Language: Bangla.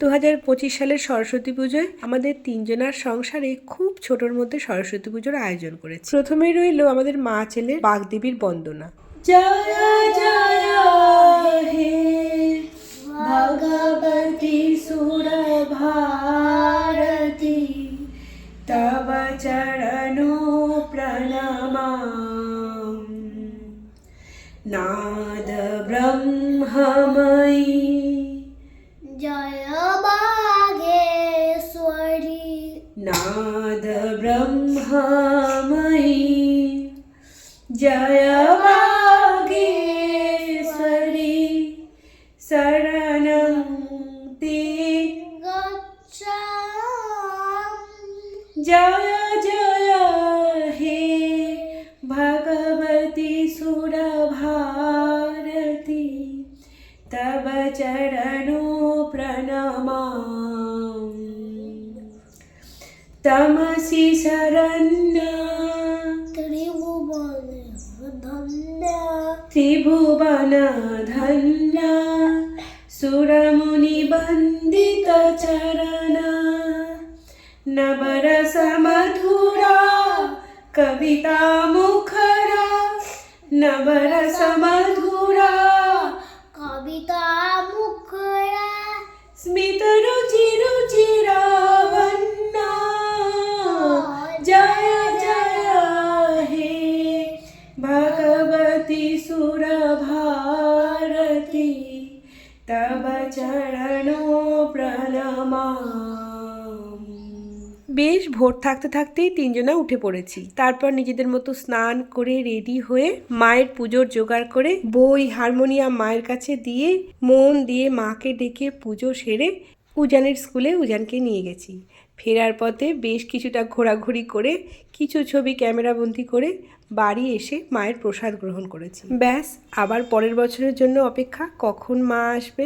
2025 সালের সরস্বতী পুজোয় আমাদের তিনজনার সংসারে খুব ছোটর মধ্যে সরস্বতী পুজোর আয়োজন করেছি। প্রথমে রইল আমাদের মা ছেলের বাগদেবীর বন্দনা। জয় জয় হে ভগবতী সুরভারতী তব চরণো প্রণমাম নাদ ব্রহ্মময়ী জয় বাগেশ্বরী নাদ ব্রহ্মময়ী জয় বাগেশ্বরী শরণং তে গচ্ছামি জয় জয় হে ভগবতী সুরভারতী তব চরণো প্রণমাম তমসি শরণ্যা ত্রিভুবন ধন্য সুরমুনি বন্দিত চরণ নবরস মধুরা কবিতা মুখরা নবরস মধুরা কবিতা মুখরা স্মিত রুচি রুচিরাবণ্য জয় জয় হে ভগবতী সুরভারতী তব চরণো প্রণমাম। বেশ ভোর থাকতে থাকতেই তিনজনা উঠে পড়েছি। তারপর নিজেদের মতো স্নান করে রেডি হয়ে মায়ের পুজোর জোগাড় করে বই হারমোনিয়াম মায়ের কাছে দিয়ে মন দিয়ে মাকে ডেকে পুজো সেরে উজানের স্কুলে উজানকে নিয়ে গেছি। ফেরার পথে বেশ কিছুটা ঘোরাঘুরি করে কিছু ছবি ক্যামেরাবন্দি করে বাড়ি এসে মায়ের প্রসাদ গ্রহণ করেছি। ব্যাস, আবার পরের বছরের জন্য অপেক্ষা, কখন মা আসবে।